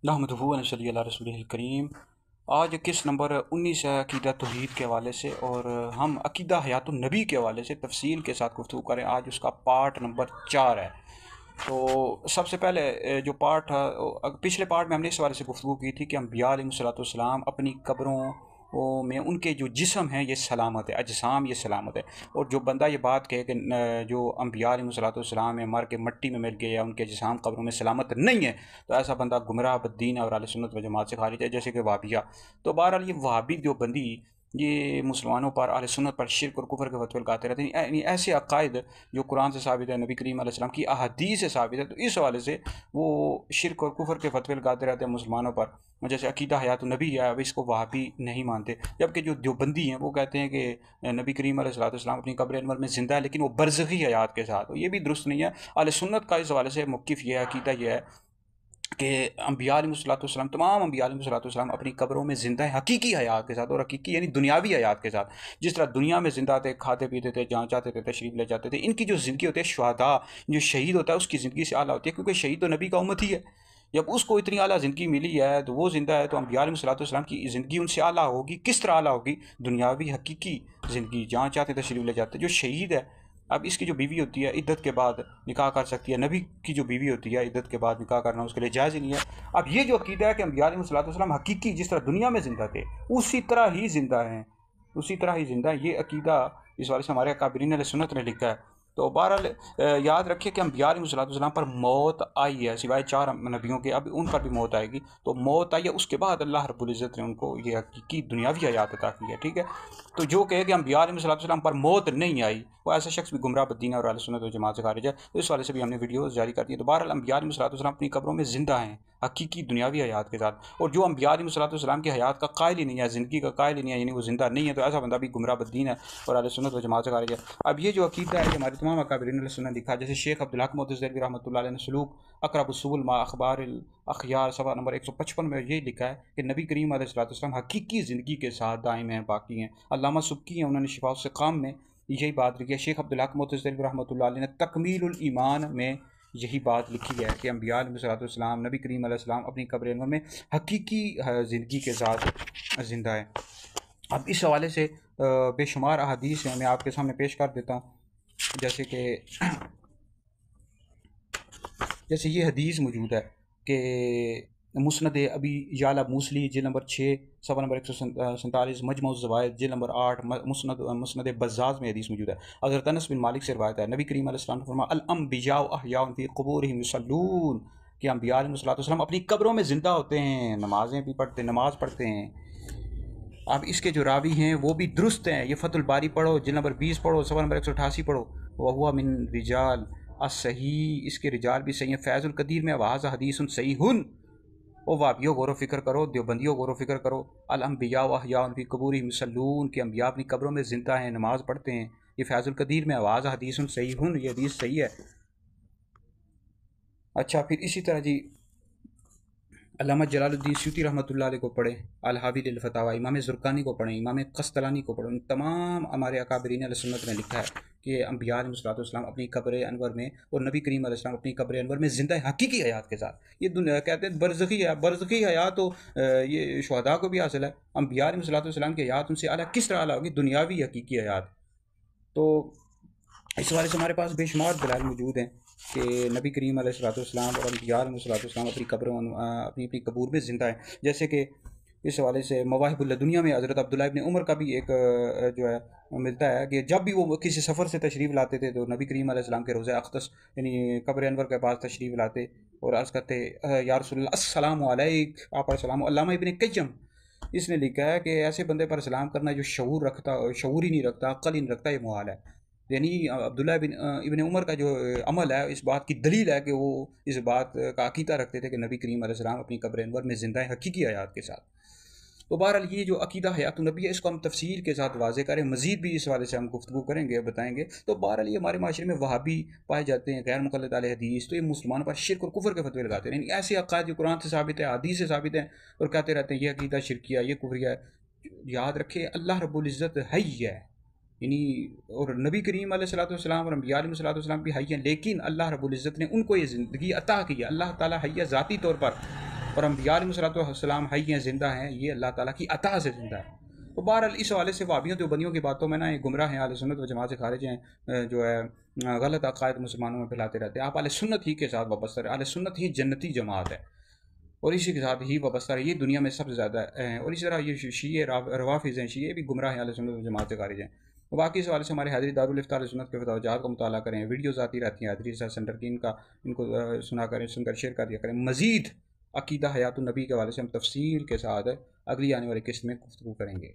नहमदुहु व नसल्ली अला रसूलिहिल करीम। आज किस नंबर 19 है अकीदा तौहीद के हवाले से, और हम अकीदा हयातुन नबी के हवाले से तफसील के साथ गुफ्तगू करें। आज उसका पार्ट नंबर 4 है। तो सबसे पहले जो पार्ट है, पिछले पार्ट में हमने इस हवाले से गुफ्तगू की थी कि अम्बिया अलैहिस्सलाम अपनी कब्रों में उनके जो जिस्म हैं ये सलामत है, अजसाम ये सलामत है। और जो बंदा ये बात कहे कि जो अम्बिया अलैहिस्सलाम है मर के मट्टी में मिल गए या उनके जिस्म कब्रों में सलामत नहीं है, तो ऐसा बंदा गुमराह बद्दीन है और अहले सुन्नत व जमात से खारिज है, जैसे कि वाबिया। तो बहरहाल ये वाबी जो बंदी ये मुसलमानों पर, अहले सुन्नत पर शिर्क और कुफर के फतवे लगाते रहते हैं। यानी ऐसे अकायद जो कुरान से साबित है, नबी करीम अलैहि सलाम की अहादीस से साबित है, तो इस हवाले से वो शिर्क और कुफर के फतवे लगाते रहते हैं मुसलमानों पर। जैसे अकीदा हयात नबी है, अब इसको वहाबी नहीं मानते, जबकि जो बंदी हैं वो कहते हैं कि नबी करीम अलैहिस्सलाम अपनी कब्र अनवर में ज़िंदा है, लेकिन वो बरज़खी हयात के साथ। ये भी दुरुस्त नहीं है। अहले सुन्नत का इस हवाले से मौक़िफ़ ये है, अकीदा ये है कि अम्बिया अलैहिस्सलाम, तमाम अम्बिया अलैहिस्सलाम अपनी कब्रों में ज़िंदा है हकीकी हयात के साथ, और हकीकी यानी दुनियावी हयात के साथ। जिस तरह दुनिया में ज़िंदा थे, खाते पीते थे, जहाँ चाहते थे तशरीफ़ ले जाते थे, इनकी जो ज़िंदगी होती है शुहदा, जो शहीद होता है उसकी ज़िंदगी से आला होती है, क्योंकि शहीद तो नबी का उम्मत ही है। जब उसको इतनी आला ज़िंदगी मिली है तो वो ज़िंदा है, तो अम्बिया अलैहिस्सलाम की ज़िंदगी उनसे आला होगी। किस तरह आला होगी? दुनियावी हकीकी ज़िंदगी, जहाँ चाहते तशरीफ़ ले जाते। जो शहीद है, अब इसकी जो बीवी होती है इद्दत के बाद निकाह कर सकती है, नबी की जो बीवी होती है इद्दत के बाद निकाह करना उसके लिए जायज़ ही नहीं है। अब ये जो अकीदा है कि अम्बिया अलैहिस्सलाम हकीकी जिस तरह दुनिया में ज़िंदा थे उसी तरह ही ज़िंदा हैं, उसी तरह ही ज़िंदा है, ये अकीदा इस बारे से हमारे अकाबिरीन अहले सुन्नत ने लिखा है। तो बहरहाल याद रखिए कि अम्बिया अलैहिस्सलाम पर मौत आई है, सिवाय 4 नबियों के, अब उन पर भी मौत आएगी। तो मौत आई है, उसके बाद अल्लाह रब्बुल इज़्ज़त ने उनको ये हकीकी दुनियावी हयात अता की है, ठीक है। तो जो कहे कि अम्बिया अलैहिस्सलाम पर मौत नहीं आई, वो ऐसा शख्स भी गुमराह बद्दीन और अहले सुन्नत व जमात से खारिज है। तो इस वाले से भी हमने वीडियो जारी कर दी है। तो बहरहाल अम्बिया अलैहिस्सलाम अपनी कब्रों में ज़िंदा हैं हकीकी दुनियावी हयात के साथ। और जो अम्बिया अलैहिस्सलाम की हयात का कायल ही नहीं है, ज़िंदगी का कायल ही नहीं है, यानी वो ज़िंदा नहीं है, तो ऐसा बंदा भी गुमराह बद्दीन है और अहले सुन्नत व जमात से खारिज है। अब ये जो अकीदा है ये हमारे तमाम अकाबिरीन अहले सुन्नत लिखा है। जैसे शेख अब्दुल हक मुअत्तज़िली रहमतुल्लाह अलैह ने सलूक अक़रबुस्सुबुल मा अख़बारिल अख़यार सफ़ा नंबर 155 में ये लिखा है कि नबी करीम अलैहिस्सलाम हकीकी ज़िंदगी के साथ दायम हैं, बाकी हैं। अल्लामा सुब्की हैं, उन्होंने शिफ़ा उस काम में यही बात लिखी है। शेख अब्दुल हक मुअत्तज़िली रहमतुल्लाह अलैह ने तकमीलुल ईमान में यही बात लिखी है कि अम्बिया अलैहिस्सलाम, नबी करीम अलैहिस्सलाम अपनी कब्र अनवर में हकीकी ज़िंदगी के साथ ज़िंदा है। अब इस हवाले से बेशुमार अहादीस हैं, मैं आपके सामने पेश कर देता हूँ। जैसे कि जैसे ये हदीस मौजूद है कि मुस्नद अबी याला मूसली जिल नंबर 6 सफ़ा नंबर 147, मजमू ज़वाइद जिल नंबर 8, मुस्नद बज़्ज़ाज़ में हदीस मौजूद है। हज़रत अनस बिन मालिक से रिवायत है, नबी करीम अलैहिस्सलाम ने फरमाया अल अंबिया अहयाउन फ़ी क़ुबूरिहिम युसल्लून, कि अम्बिया अलैहिस्सलाम अपनी कब्रों में ज़िंदा होते हैं, नमाज़ें भी पढ़ते, नमाज़ पढ़ते हैं। अब इसके जो रावी हैं वो भी दुरुस्त हैं। ये फ़तुल बारी पढ़ो, जिल नंबर 20 पढ़ो, सफ़ा नंबर 188 पढ़ो। वह हुआ मिन रिजाल असही, इसके रिजाल भी सही हैं। फैज़ुल कदीर में वाज़ा हदीस सही हुन। ओ वाबियो गौर फ़िक्र करो, देवबंदियों गौर फ़िक्र करो। अल अंबिया व अहयाउन फ़ी क़ुबूरिहिम युसल्लून, कि अम्बिया अपनी कब्रों में ज़िंदा हैं, नमाज़ पढ़ते हैं। ये फैज़ुल कदीर में वाज़ा हदीस सही हुन, ये हदीस सही है। अच्छा, फिर इसी तरह जी अल्लामा जलालुद्दीन सूती रहमतुल्लाह अलैह को पढ़ें, अल-हावी लिल फतावा, इमाम ज़ुरकानी को पढ़ें, इमाम कस्तलानी को पढ़ें। इन तमाम हमारे अकाबरीन अहले सुन्नत ने लिखा है कि अम्बिया अलैहिस्सलाम अपनी कब्र अनवर में और नबी करीम अलैहिस्सलाम अपनी कब्र अनवर में ज़िंदा है हकीकी हयात के साथ। ये दुनिया कहते हैं बरज़खी है, बरज़खी हयात तो ये शुहदा को भी हासिल है। अम्बिया अलैहिस्सलाम की हयात उनसे आला किस तरह आला होगी? दुनियावी हकीकी हयात। तो इस हवाले से हमारे पास बेशुमार दलाइल मौजूद हैं कि नबी करीम अलैहिस्सलाम और अम्बिया अलैहिस्सलाम अपनी कब्रों अपनी अपनी कबूर में ज़िंदा है। जैसे कि इस हवाले से मवाहिबुल दुनिया में हज़रत अब्दुल्लाह इब्न उमर का भी एक जो है मिलता है कि जब भी वो किसी सफ़र से तशरीफ़ लाते थे तो नबी करीम अलैहिस्सलाम के रोज़े अक़दस यानी कब्र अनवर के पास तशरीफ़ लाते और अर्ज़ करते या रसूलल्लाह अस्सलामु अलैक, आप पर सलाम। अल्लामा इब्न कय्यम इसने लिखा है कि ऐसे बंदे पर सलाम करना जो शऊर ही नहीं रखता, अक्ल ही नहीं रखता, ये मुहाल है। यानी अब्दुल्ला इब्न उमर का जो अमल है इस बात की दलील है कि वो इस बात का अकीदा रखते थे कि नबी करीम अलैहिस्सलाम अपनी कब्र अनवर में ज़िंदा है हकीकी हयात के साथ। तो बहरहाल ये जो अकीदा हयात नबी है इसको हम तफसील के साथ वाज़े करें, मज़ीद भी इस वाले से हम गुफ्तगू करेंगे, बताएंगे। तो बहरहाल ये हमारे माशरे में वहाबी पाए जाते हैं, गैर मुक़ल्लिद अहले हदीस, तो ये मुसलमानों पर शिरक और कुफर के फतवे लगाते हैं। ऐसे अक़ायद जो कुरान से साबित है, हदीस से साबित हैं, और कहते रहते हैं ये अकीदा शिरकिया, ये कुफरिया है। याद रखें अल्लाह रब्बुल इज़्ज़त हय्य है, यानी और नबी करीम अलैहिस्सलाम और अम्बिया अलैहिस्सलाम भी हय्य हैं, लेकिन अल्लाह रब्बुल इज़्ज़त ने उनको ये ज़िंदगी अता की है। अल्लाह ताला हय्य ज़ाती तौर पर, और अम्बिया अलैहिस्सलाम हई हैं, ज़िंदा हैं, ये अल्लाह ताला की अता से ज़िंदा है। तो बहरहाल इस हवाले से वाबियों देवबंदियों की बातों में ना ये गुमराह हैं, अहले सुन्नत व जमात से खारिज हैं, जो है गलत अकायद मुसलमानों में फैलाते रहते हैं। आप अहले सुन्नत ही के साथ वाबस्ता रहे, अहले सुन्नत ही जन्नती जमात है और इसी के साथ ही वाबस्ता रहे, ये दुनिया में सबसे ज़्यादा हैं। और इसी तरह ये शीए रवाफिज़ हैं, शीए भी गुमराह हैं, अहले सुन्नत व जमात से खारिज हैं। तो बाकी इस हवाले से हमारे हैदरी दारुल इफ्तार सुन्नत के फतवाजात का मुताला करें, वीडियोज़ आती रहती हैं हैदरी सेंटर की, इनका इनको सुना करें, सुनकर शेयर कर दिया करें। मज़ीद अकीदा हयातुन नबी के हवाले से हम तफसील के साथ अगली आने वाली किस्त में गुफ्तगू करेंगे।